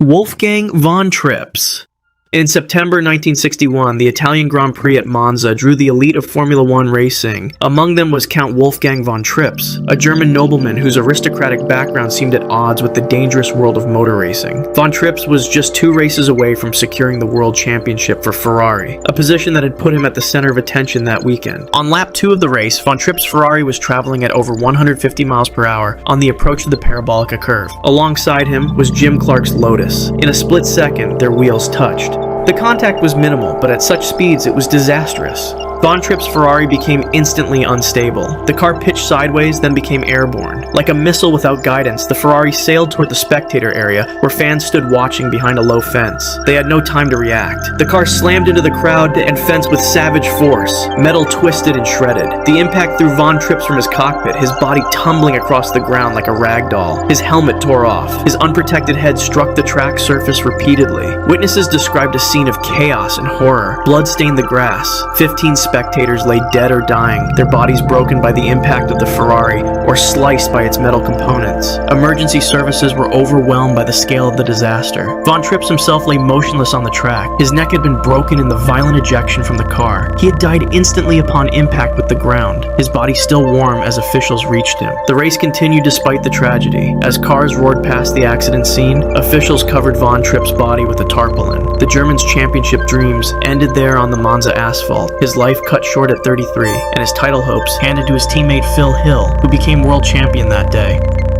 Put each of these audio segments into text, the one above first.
Wolfgang von Trips. In September 1961, the Italian Grand Prix at Monza drew the elite of Formula One racing. Among them was Count Wolfgang von Trips, a German nobleman whose aristocratic background seemed at odds with the dangerous world of motor racing. Von Trips was just 2 races away from securing the world championship for Ferrari, a position that had put him at the center of attention that weekend. On lap 2 of the race, von Trips' Ferrari was traveling at over 150 miles per hour on the approach to the Parabolica curve. Alongside him was Jim Clark's Lotus. In a split second, their wheels touched. The contact was minimal, but at such speeds it was disastrous. Von Trips' Ferrari became instantly unstable. The car pitched sideways, then became airborne. Like a missile without guidance, the Ferrari sailed toward the spectator area, where fans stood watching behind a low fence. They had no time to react. The car slammed into the crowd and fence with savage force. Metal twisted and shredded. The impact threw Von Trips from his cockpit, his body tumbling across the ground like a rag doll. His helmet tore off. His unprotected head struck the track surface repeatedly. Witnesses described a scene of chaos and horror. Blood stained the grass. 15 spectators lay dead or dying, their bodies broken by the impact of the Ferrari or sliced by its metal components. Emergency services were overwhelmed by the scale of the disaster. Von Trips himself lay motionless on the track. His neck had been broken in the violent ejection from the car. He had died instantly upon impact with the ground, his body still warm as officials reached him. The race continued despite the tragedy. As cars roared past the accident scene, officials covered Von Trips' body with a tarpaulin. The Germans' championship dreams ended there on the Monza asphalt. His life cut short at 33, and his title hopes handed to his teammate Phil Hill, who became world champion that day.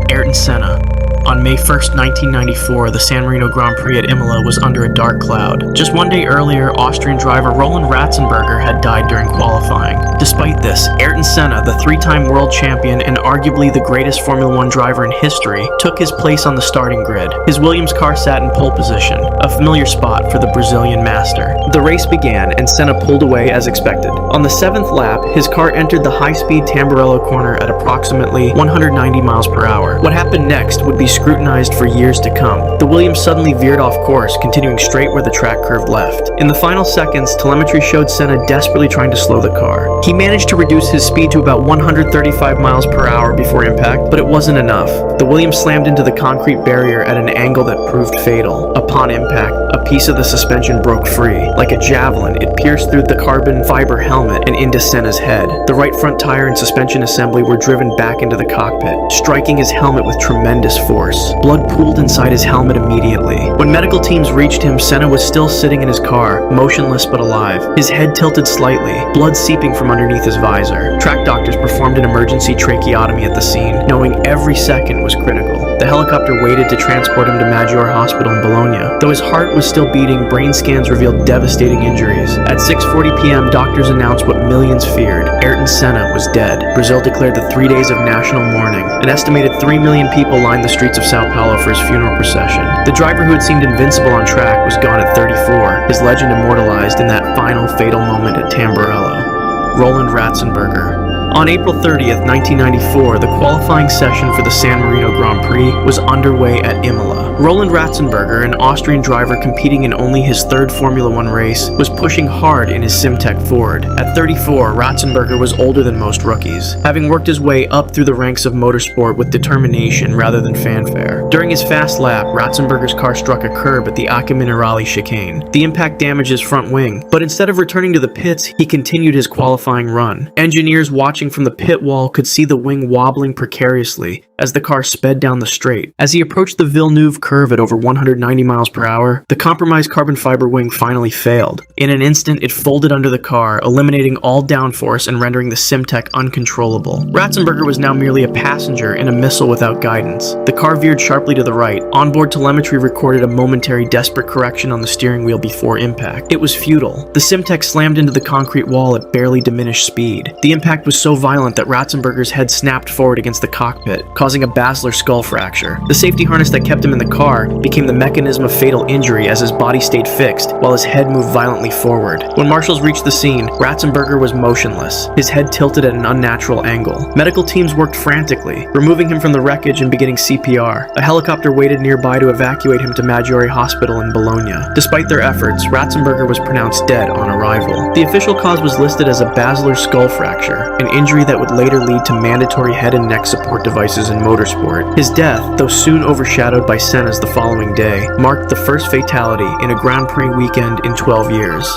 Ayrton Senna. On May 1st, 1994, the San Marino Grand Prix at Imola was under a dark cloud. Just one day earlier, Austrian driver Roland Ratzenberger had died during qualifying. Despite this, Ayrton Senna, the 3-time world champion and arguably the greatest Formula One driver in history, took his place on the starting grid. His Williams car sat in pole position, a familiar spot for the Brazilian master. The race began, and Senna pulled away as expected. On the 7th lap, his car entered the high-speed Tamburello corner at approximately 190 miles per hour. What happened next would be scrutinized for years to come. The Williams suddenly veered off course, continuing straight where the track curved left. In the final seconds, telemetry showed Senna desperately trying to slow the car. He managed to reduce his speed to about 135 miles per hour before impact, but it wasn't enough. The Williams slammed into the concrete barrier at an angle that proved fatal. Upon impact, a piece of the suspension broke free. Like a javelin, it pierced through the carbon fiber helmet and into Senna's head. The right front tire and suspension assembly were driven back into the cockpit, striking his helmet with tremendous force. Blood pooled inside his helmet immediately. When medical teams reached him, Senna was still sitting in his car, motionless but alive. His head tilted slightly, blood seeping from underneath his visor. Track doctors performed an emergency tracheotomy at the scene, knowing every second was critical. The helicopter waited to transport him to Maggiore Hospital in Bologna. Though his heart was still beating, brain scans revealed devastating injuries. At 6:40 p.m., doctors announced what millions feared. Ayrton Senna was dead. Brazil declared the 3 days of national mourning. An estimated 3 million people lined the streets of Sao Paulo for his funeral procession. The driver who had seemed invincible on track was gone at 34, his legend immortalized in that final fatal moment at Tamburello. Roland Ratzenberger. On April 30th, 1994, the qualifying session for the San Marino Grand Prix was underway at Imola. Roland Ratzenberger, an Austrian driver competing in only his 3rd Formula One race, was pushing hard in his Simtek Ford. At 34, Ratzenberger was older than most rookies, having worked his way up through the ranks of motorsport with determination rather than fanfare. During his fast lap, Ratzenberger's car struck a curb at the Acque Minerali chicane. The impact damaged his front wing, but instead of returning to the pits, he continued his qualifying run. Engineers watching from the pit wall could see the wing wobbling precariously as the car sped down the straight. As he approached the Villeneuve curve at over 190 miles per hour, the compromised carbon fiber wing finally failed. In an instant, it folded under the car, eliminating all downforce and rendering the Simtek uncontrollable. Ratzenberger was now merely a passenger in a missile without guidance. The car veered sharply to the right. Onboard telemetry recorded a momentary desperate correction on the steering wheel before impact. It was futile. The Simtek slammed into the concrete wall at barely diminished speed. The impact was so violent that Ratzenberger's head snapped forward against the cockpit, causing a basilar skull fracture. The safety harness that kept him in the car became the mechanism of fatal injury as his body stayed fixed while his head moved violently forward. When marshals reached the scene, Ratzenberger was motionless, his head tilted at an unnatural angle. Medical teams worked frantically, removing him from the wreckage and beginning CPR. A helicopter waited nearby to evacuate him to Maggiore Hospital in Bologna. Despite their efforts, Ratzenberger was pronounced dead on arrival. The official cause was listed as a basilar skull fracture, an injury that would later lead to mandatory head and neck support devices in motorsport. His death, though soon overshadowed by Senna, bananas the following day marked the first fatality in a Grand Prix weekend in 12 years.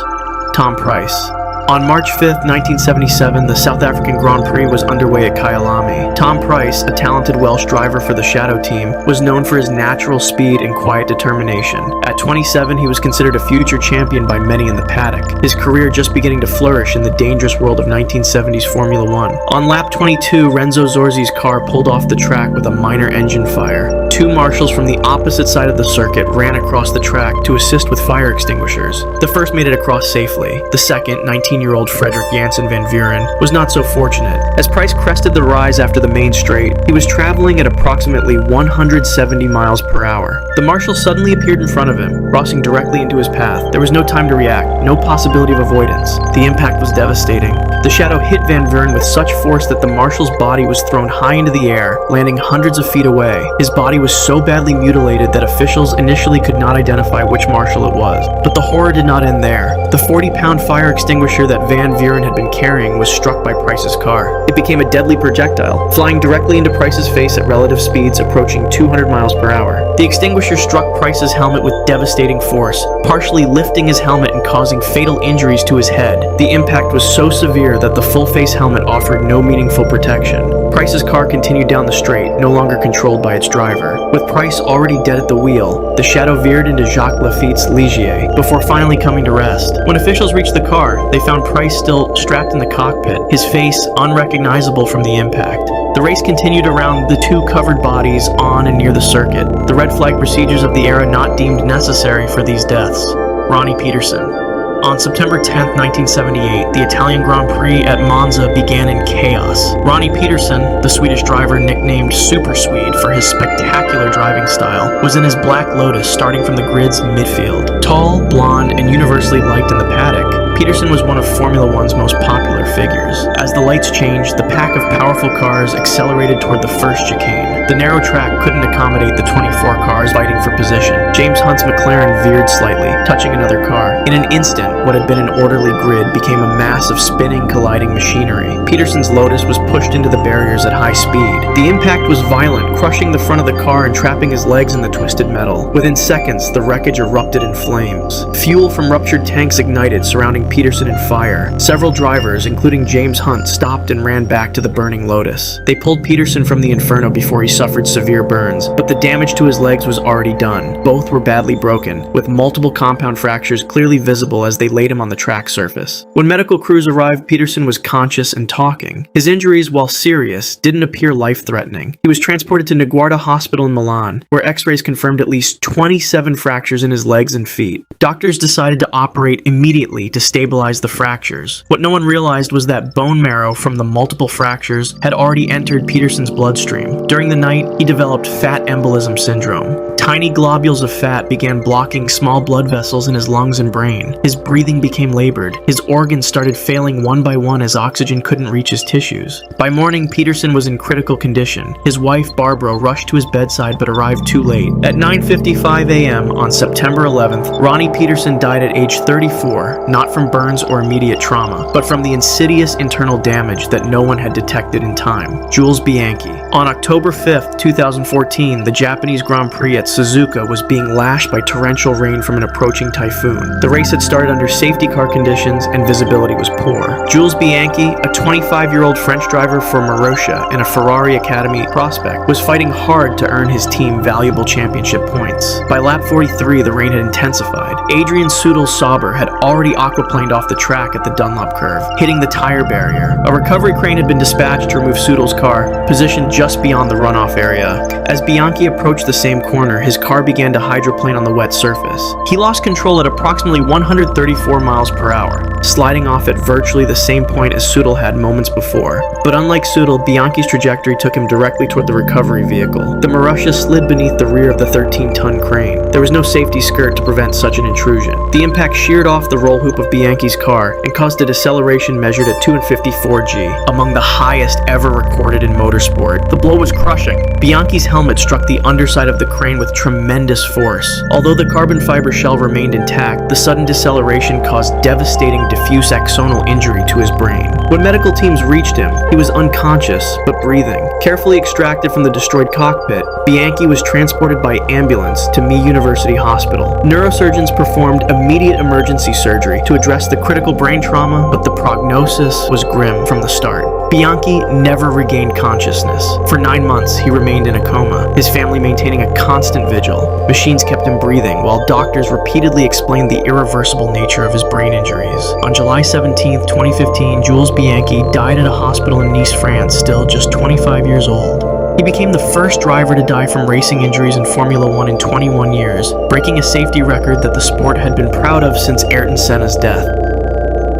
Tom Price. On March 5, 1977, the South African Grand Prix was underway at Kyalami. Tom Price, a talented Welsh driver for the Shadow team, was known for his natural speed and quiet determination. At 27, he was considered a future champion by many in the paddock, his career just beginning to flourish in the dangerous world of 1970s Formula One. On lap 22, Renzo Zorzi's car pulled off the track with a minor engine fire. Two marshals from the opposite side of the circuit ran across the track to assist with fire extinguishers. The first made it across safely. The second, 19-year-old Frederick Jansen van Vuren, was not so fortunate. As Price crested the rise after the main straight, he was traveling at approximately 170 miles per hour. The marshal suddenly appeared in front of him, crossing directly into his path. There was no time to react, no possibility of avoidance. The impact was devastating. The Shadow hit Van Vuren with such force that the marshal's body was thrown high into the air, landing hundreds of feet away. His body was so badly mutilated that officials initially could not identify which marshal it was. But the horror did not end there. The 40-pound fire extinguisher that Van Vuren had been carrying was struck by Price's car. It became a deadly projectile, flying directly into Price's face at relative speeds approaching 200 miles per hour. The extinguisher struck Price's helmet with devastating force, partially lifting his helmet and causing fatal injuries to his head. The impact was so severe that the full-face helmet offered no meaningful protection. Price's car continued down the straight, no longer controlled by its driver. With Price already dead at the wheel, the Shadow veered into Jacques Laffite's Ligier before finally coming to rest. When officials reached the car, they found Price still strapped in the cockpit, his face unrecognizable from the impact. The race continued around the two covered bodies on and near the circuit, the red flag procedures of the era not deemed necessary for these deaths. Ronnie Peterson. On September 10, 1978, the Italian Grand Prix at Monza began in chaos. Ronnie Peterson, the Swedish driver nicknamed Super Swede for his spectacular driving style, was in his Black Lotus starting from the grid's midfield. Tall, blonde, and universally liked in the paddock, Peterson was one of Formula One's most popular figures. As the lights changed, the pack of powerful cars accelerated toward the first chicane. The narrow track couldn't accommodate the 24 cars fighting for position. James Hunt's McLaren veered slightly, touching another car. In an instant, what had been an orderly grid became a mass of spinning, colliding machinery. Peterson's Lotus was pushed into the barriers at high speed. The impact was violent, crushing the front of the car and trapping his legs in the twisted metal. Within seconds, the wreckage erupted in flames. Fuel from ruptured tanks ignited, surrounding Peterson in fire. Several drivers, including James Hunt, stopped and ran back to the burning Lotus. They pulled Peterson from the inferno before he suffered severe burns, but the damage to his legs was already done. Both were badly broken, with multiple compound fractures clearly visible as they laid him on the track surface. When medical crews arrived, Peterson was conscious and talking. His injuries, while serious, didn't appear life-threatening. He was transported to Niguarda Hospital in Milan, where x-rays confirmed at least 27 fractures in his legs and feet. Doctors decided to operate immediately to stabilize the fractures. What no one realized was that bone marrow from the multiple fractures had already entered Peterson's bloodstream. During the night, he developed fat embolism syndrome. Tiny globules of fat began blocking small blood vessels in his lungs and brain. His breathing became labored. His organs started failing one by one as oxygen couldn't reach his tissues. By morning, Peterson was in critical condition. His wife, Barbara, rushed to his bedside but arrived too late. At 9:55 a.m. on September 11th, Ronnie Peterson died at age 34, not from burns or immediate trauma, but from the insidious internal damage that no one had detected in time. Jules Bianchi. On October 5th, 2014, the Japanese Grand Prix at Suzuka was being lashed by torrential rain from an approaching typhoon. The race had started under safety car conditions and visibility was poor. Jules Bianchi, a 25-year-old French driver for Marussia and a Ferrari Academy prospect, was fighting hard to earn his team valuable championship points. By lap 43, the rain had intensified. Adrian Seudel-Sauber had already aquaplaned off the track at the Dunlop curve, hitting the tire barrier. A recovery crane had been dispatched to remove Seudel's car, positioned just beyond the runoff area. As Bianchi approached the same corner, his car began to hydroplane on the wet surface. He lost control at approximately 134 miles per hour, sliding off at virtually the same point as Seudel had moments before. But unlike Seudel, Bianchi's trajectory took him directly toward the recovery vehicle. The Marussia slid beneath the rear of the 13-ton crane. There was no safety skirt to prevent such an intrusion. The impact sheared off the roll hoop of Bianchi's car and caused a deceleration measured at 254 G, among the highest ever recorded in motorsport. The blow was crushing. Bianchi's helmet helmet struck the underside of the crane with tremendous force. Although the carbon fiber shell remained intact, the sudden deceleration caused devastating diffuse axonal injury to his brain. When medical teams reached him, he was unconscious but breathing. Carefully extracted from the destroyed cockpit, Bianchi was transported by ambulance to Mee University Hospital. Neurosurgeons performed immediate emergency surgery to address the critical brain trauma, but the prognosis was grim from the start. Bianchi never regained consciousness. For 9 months, he remained in a coma, his family maintaining a constant vigil. Machines kept him breathing, while doctors repeatedly explained the irreversible nature of his brain injuries. On July 17, 2015, Jules Bianchi died at a hospital in Nice, France, still just 25 years old. He became the first driver to die from racing injuries in Formula One in 21 years, breaking a safety record that the sport had been proud of since Ayrton Senna's death.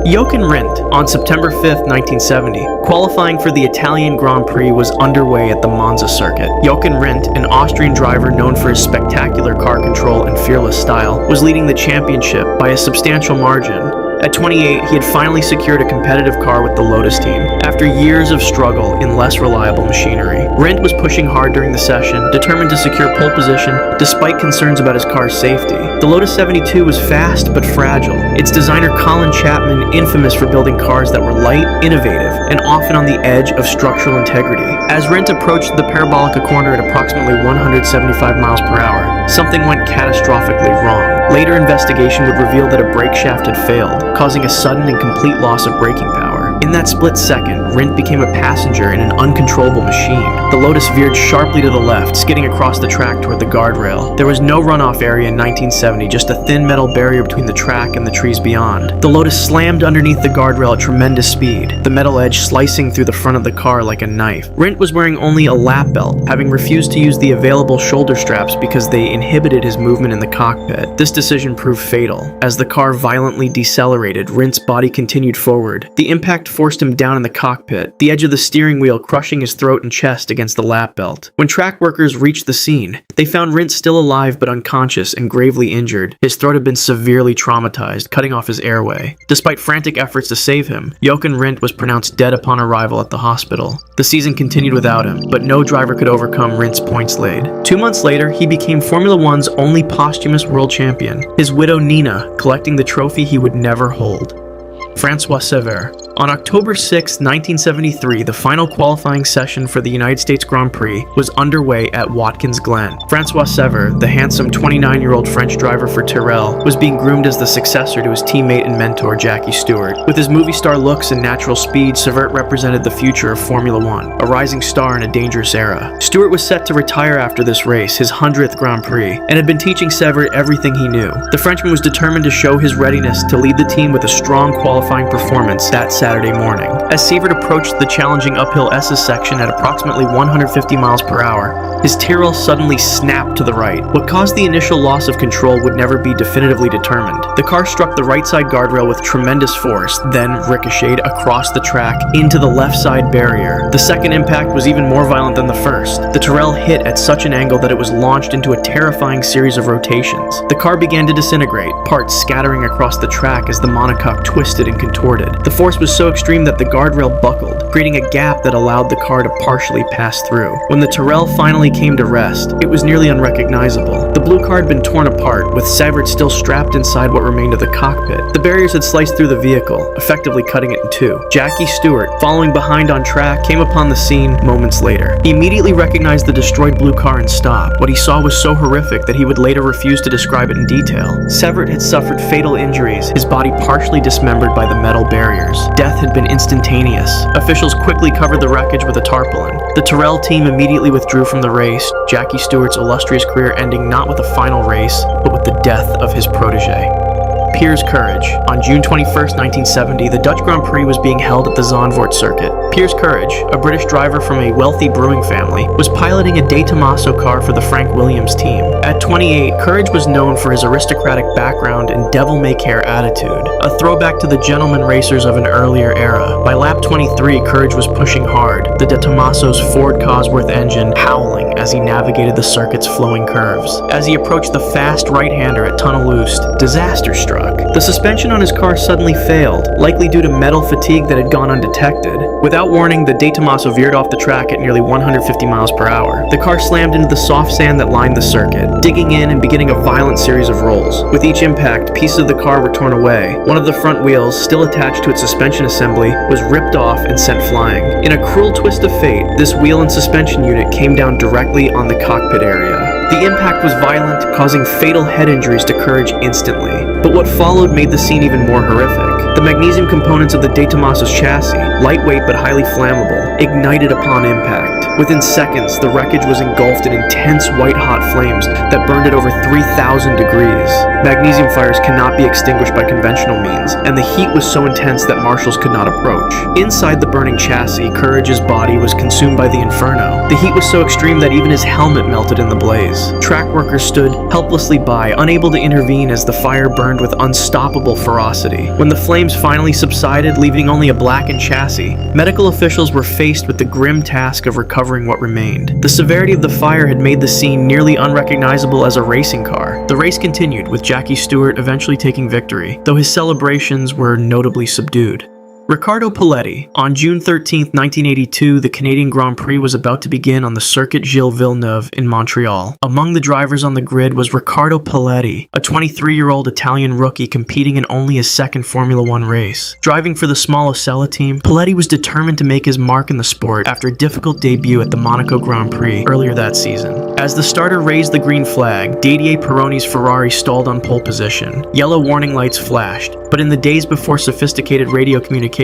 Jochen Rindt, on September 5, 1970, qualifying for the Italian Grand Prix was underway at the Monza circuit. Jochen Rindt, an Austrian driver known for his spectacular car control and fearless style, was leading the championship by a substantial margin. At 28, he had finally secured a competitive car with the Lotus team, after years of struggle in less reliable machinery. Rindt was pushing hard during the session, determined to secure pole position despite concerns about his car's safety. The Lotus 72 was fast but fragile, its designer Colin Chapman infamous for building cars that were light, innovative, and often on the edge of structural integrity. As Rindt approached the Parabolica corner at approximately 175 miles per hour, something went catastrophically wrong. Later investigation would reveal that a brake shaft had failed, causing a sudden and complete loss of braking power. In that split second, Rindt became a passenger in an uncontrollable machine. The Lotus veered sharply to the left, skidding across the track toward the guardrail. There was no runoff area in 1970, just a thin metal barrier between the track and the trees beyond. The Lotus slammed underneath the guardrail at tremendous speed, the metal edge slicing through the front of the car like a knife. Rindt was wearing only a lap belt, having refused to use the available shoulder straps because they inhibited his movement in the cockpit. This decision proved fatal. As the car violently decelerated, Rindt's body continued forward. The impact forced him down in the cockpit, the edge of the steering wheel crushing his throat and chest against the lap belt. When track workers reached the scene, they found Rindt still alive but unconscious and gravely injured. His throat had been severely traumatized, cutting off his airway. Despite frantic efforts to save him, Jochen Rindt was pronounced dead upon arrival at the hospital. The season continued without him, but no driver could overcome Rindt's points laid. 2 months later, he became Formula One's only posthumous world champion, his widow Nina collecting the trophy he would never hold. François Cevert. On October 6, 1973, the final qualifying session for the United States Grand Prix was underway at Watkins Glen. François Cevert, the handsome 29-year-old French driver for Tyrrell, was being groomed as the successor to his teammate and mentor Jackie Stewart. With his movie star looks and natural speed, Cevert represented the future of Formula One, a rising star in a dangerous era. Stewart was set to retire after this race, his 100th Grand Prix, and had been teaching Cevert everything he knew. The Frenchman was determined to show his readiness to lead the team with a strong qualifying performance that Saturday morning. As Cevert approached the challenging uphill S's section at approximately 150 miles per hour, his Tyrrell suddenly snapped to the right. What caused the initial loss of control would never be definitively determined. The car struck the right side guardrail with tremendous force, then ricocheted across the track into the left side barrier. The second impact was even more violent than the first. The Tyrrell hit at such an angle that it was launched into a terrifying series of rotations. The car began to disintegrate, parts scattering across the track as the monocoque twisted and contorted. The force was so extreme that the guardrail buckled, creating a gap that allowed the car to partially pass through. When the Tyrrell finally came to rest, it was nearly unrecognizable. The blue car had been torn apart, with Cevert still strapped inside what remained of the cockpit. The barriers had sliced through the vehicle, effectively cutting it in two. Jackie Stewart, following behind on track, came upon the scene moments later. He immediately recognized the destroyed blue car and stopped. What he saw was so horrific that he would later refuse to describe it in detail. Cevert had suffered fatal injuries, his body partially dismembered by the metal barriers. Death had been instantaneous. Officials quickly covered the wreckage with a tarpaulin. The Tyrrell team immediately withdrew from the race, Jackie Stewart's illustrious career ending not with a final race, but with the death of his protege. Piers Courage. On June 21, 1970, the Dutch Grand Prix was being held at the Zandvoort circuit. Piers Courage, a British driver from a wealthy brewing family, was piloting a De Tomaso car for the Frank Williams team. At 28, Courage was known for his aristocratic background and devil-may-care attitude, a throwback to the gentleman racers of an earlier era. By lap 23, Courage was pushing hard, the De Tomaso's Ford Cosworth engine howling as he navigated the circuit's flowing curves. As he approached the fast right-hander at Tunnel Oost, disaster struck. took. The suspension on his car suddenly failed, likely due to metal fatigue that had gone undetected. Without warning, the De Tomaso veered off the track at nearly 150 miles per hour. The car slammed into the soft sand that lined the circuit, digging in and beginning a violent series of rolls. With each impact, pieces of the car were torn away. One of the front wheels, still attached to its suspension assembly, was ripped off and sent flying. In a cruel twist of fate, this wheel and suspension unit came down directly on the cockpit area. The impact was violent, causing fatal head injuries to Courage instantly. But what followed made the scene even more horrific. The magnesium components of the De Tomaso's chassis, lightweight but highly flammable, ignited upon impact. Within seconds, the wreckage was engulfed in intense white-hot flames that burned at over 3,000 degrees. Magnesium fires cannot be extinguished by conventional means, and the heat was so intense that marshals could not approach. Inside the burning chassis, Courage's body was consumed by the inferno. The heat was so extreme that even his helmet melted in the blaze. Track workers stood helplessly by, unable to intervene as the fire burned with unstoppable ferocity. When the flames finally subsided, leaving only a blackened chassis, medical officials were faced with the grim task of recovering what remained. The severity of the fire had made the scene nearly unrecognizable as a racing car. The race continued, with Jackie Stewart eventually taking victory, though his celebrations were notably subdued. Riccardo Paletti. On June 13, 1982, the Canadian Grand Prix was about to begin on the Circuit Gilles Villeneuve in Montreal. Among the drivers on the grid was Riccardo Paletti, a 23-year-old Italian rookie competing in only his second Formula One race. Driving for the small Osella team, Paletti was determined to make his mark in the sport after a difficult debut at the Monaco Grand Prix earlier that season. As the starter raised the green flag, Didier Pironi's Ferrari stalled on pole position. Yellow warning lights flashed, but in the days before sophisticated radio communications,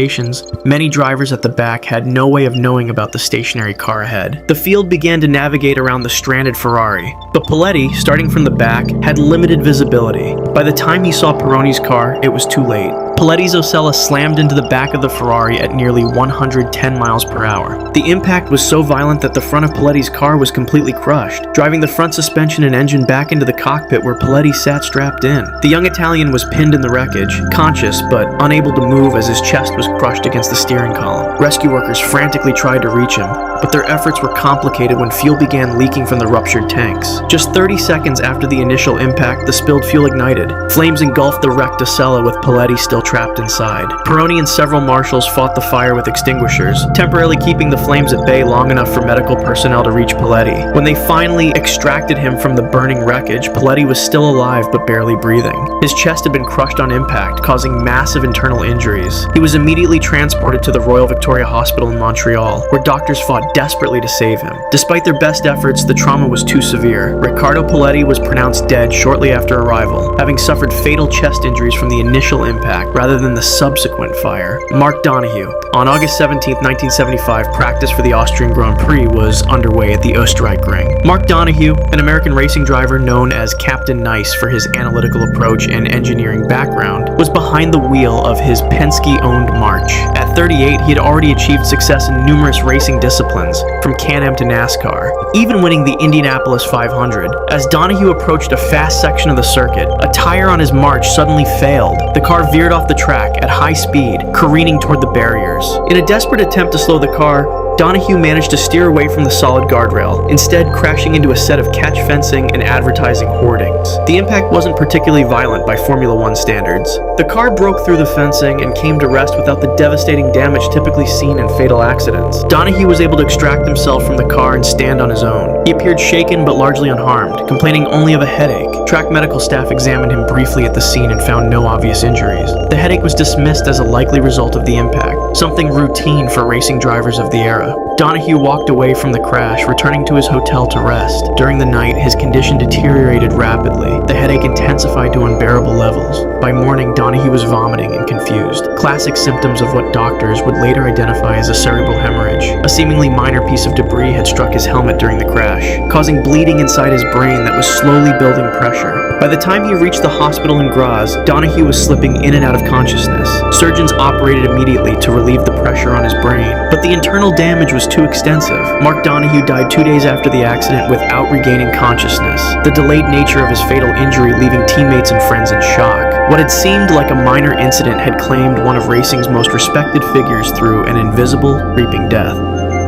many drivers at the back had no way of knowing about the stationary car ahead. The field began to navigate around the stranded Ferrari, but Paletti, starting from the back, had limited visibility. By the time he saw Pironi's car, it was too late. Paletti's Osella slammed into the back of the Ferrari at nearly 110 miles per hour. The impact was so violent that the front of Paletti's car was completely crushed, driving the front suspension and engine back into the cockpit where Paletti sat strapped in. The young Italian was pinned in the wreckage, conscious but unable to move as his chest was crushed against the steering column. Rescue workers frantically tried to reach him, but their efforts were complicated when fuel began leaking from the ruptured tanks. Just 30 seconds after the initial impact, the spilled fuel ignited. Flames engulfed the wrecked Osella with Paletti still trapped inside. Pironi and several marshals fought the fire with extinguishers, temporarily keeping the flames at bay long enough for medical personnel to reach Paletti. When they finally extracted him from the burning wreckage, Paletti was still alive but barely breathing. His chest had been crushed on impact, causing massive internal injuries. He was immediately transported to the Royal Victoria Hospital in Montreal, where doctors fought desperately to save him. Despite their best efforts, the trauma was too severe. Riccardo Paletti was pronounced dead shortly after arrival, having suffered fatal chest injuries from the initial impact rather than the subsequent fire. Mark Donohue. On August 17, 1975, practice for the Austrian Grand Prix was underway at the Österreichring. Mark Donohue, an American racing driver known as Captain Nice for his analytical approach and engineering background, was behind the wheel of his Penske-owned March. At 38, he had already achieved success in numerous racing disciplines, from Can-Am to NASCAR, even winning the Indianapolis 500. As Donohue approached a fast section of the circuit, a tire on his March suddenly failed. The car veered off the track at high speed, careening toward the barriers. In a desperate attempt to slow the car, Donohue managed to steer away from the solid guardrail, instead crashing into a set of catch fencing and advertising hoardings. The impact wasn't particularly violent by Formula One standards. The car broke through the fencing and came to rest without the devastating damage typically seen in fatal accidents. Donohue was able to extract himself from the car and stand on his own. He appeared shaken but largely unharmed, complaining only of a headache. Track medical staff examined him briefly at the scene and found no obvious injuries. The headache was dismissed as a likely result of the impact, something routine for racing drivers of the era. Donohue walked away from the crash, returning to his hotel to rest. During the night, his condition deteriorated rapidly. The headache intensified to unbearable levels. By morning, Donohue was vomiting and confused, classic symptoms of what doctors would later identify as a cerebral hemorrhage. A seemingly minor piece of debris had struck his helmet during the crash, causing bleeding inside his brain that was slowly building pressure. By the time he reached the hospital in Graz, Donohue was slipping in and out of consciousness. Surgeons operated immediately to relieve the pressure on his brain, but the internal damage was too extensive. Mark Donohue died 2 days after the accident without regaining consciousness, the delayed nature of his fatal injury leaving teammates and friends in shock. What had seemed like a minor incident had claimed one of racing's most respected figures through an invisible, creeping death.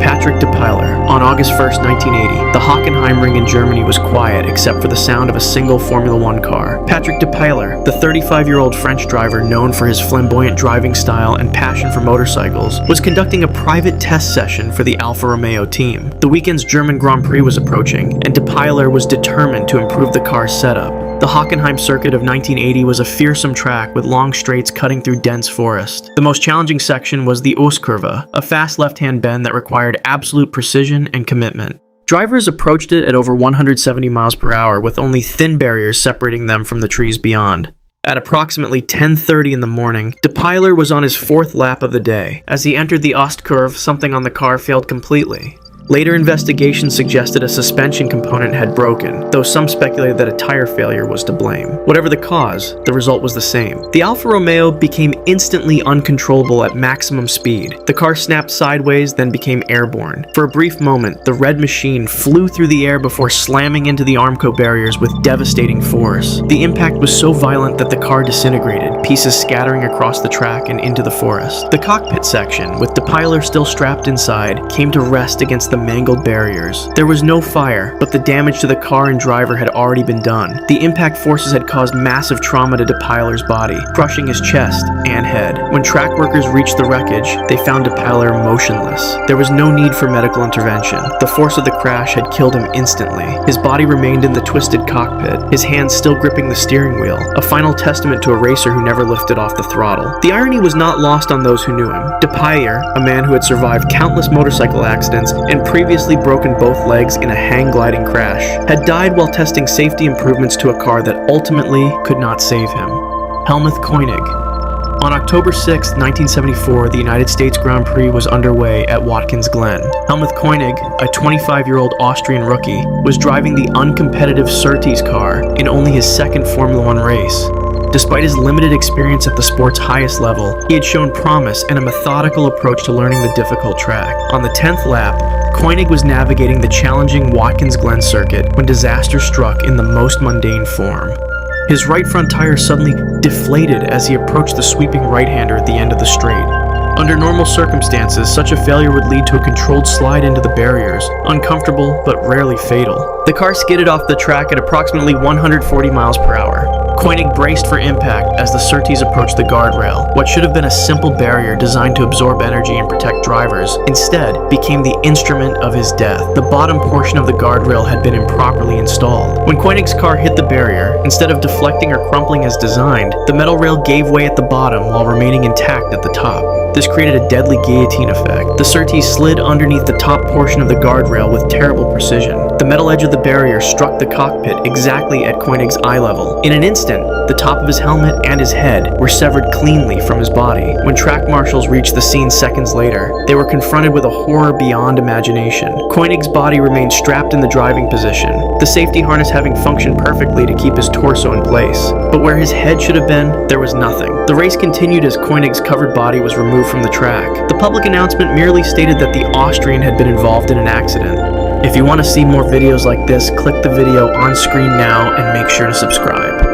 Patrick Depailler. On August 1st, 1980, the Hockenheimring in Germany was quiet except for the sound of a single Formula One car. Patrick Depailler, the 35-year-old French driver known for his flamboyant driving style and passion for motorcycles, was conducting a private test session for the Alfa Romeo team. The weekend's German Grand Prix was approaching, and Depailler was determined to improve the car's setup. The Hockenheim circuit of 1980 was a fearsome track with long straights cutting through dense forest. The most challenging section was the Ostkurve, a fast left-hand bend that required absolute precision and commitment. Drivers approached it at over 170 miles per hour with only thin barriers separating them from the trees beyond. At approximately 10:30 in the morning, Depailler was on his fourth lap of the day. As he entered the Ostkurve, something on the car failed completely. Later investigations suggested a suspension component had broken, though some speculated that a tire failure was to blame. Whatever the cause, the result was the same. The Alfa Romeo became instantly uncontrollable at maximum speed. The car snapped sideways, then became airborne. For a brief moment, the red machine flew through the air before slamming into the Armco barriers with devastating force. The impact was so violent that the car disintegrated, pieces scattering across the track and into the forest. The cockpit section, with Depailler still strapped inside, came to rest against the mangled barriers. There was no fire, but the damage to the car and driver had already been done. The impact forces had caused massive trauma to Depailler's body, crushing his chest and head. When track workers reached the wreckage, they found Depailler motionless. There was no need for medical intervention. The force of the crash had killed him instantly. His body remained in the twisted cockpit, his hands still gripping the steering wheel, a final testament to a racer who never lifted off the throttle. The irony was not lost on those who knew him. Depailler, a man who had survived countless motorcycle accidents and previously broken both legs in a hang-gliding crash, had died while testing safety improvements to a car that ultimately could not save him. Helmuth Koenig. On October 6, 1974, the United States Grand Prix was underway at Watkins Glen. Helmuth Koenig, a 25-year-old Austrian rookie, was driving the uncompetitive Surtees car in only his second Formula One race. Despite his limited experience at the sport's highest level, he had shown promise and a methodical approach to learning the difficult track. On the 10th lap, Koenig was navigating the challenging Watkins Glen circuit when disaster struck in the most mundane form. His right front tire suddenly deflated as he approached the sweeping right-hander at the end of the straight. Under normal circumstances, such a failure would lead to a controlled slide into the barriers, uncomfortable but rarely fatal. The car skidded off the track at approximately 140 miles per hour. Koenig braced for impact as the Surtees approached the guardrail. What should have been a simple barrier designed to absorb energy and protect drivers, instead became the instrument of his death. The bottom portion of the guardrail had been improperly installed. When Koenig's car hit the barrier, instead of deflecting or crumpling as designed, the metal rail gave way at the bottom while remaining intact at the top. This created a deadly guillotine effect. The Surtees slid underneath the top portion of the guardrail with terrible precision. The metal edge of the barrier struck the cockpit exactly at Koenig's eye level. In an instant, the top of his helmet and his head were severed cleanly from his body. When track marshals reached the scene seconds later, they were confronted with a horror beyond imagination. Koenig's body remained strapped in the driving position, the safety harness having functioned perfectly to keep his torso in place. But where his head should have been, there was nothing. The race continued as Koenig's covered body was removed from the track. The public announcement merely stated that the Austrian had been involved in an accident. If you want to see more videos like this, click the video on screen now and make sure to subscribe.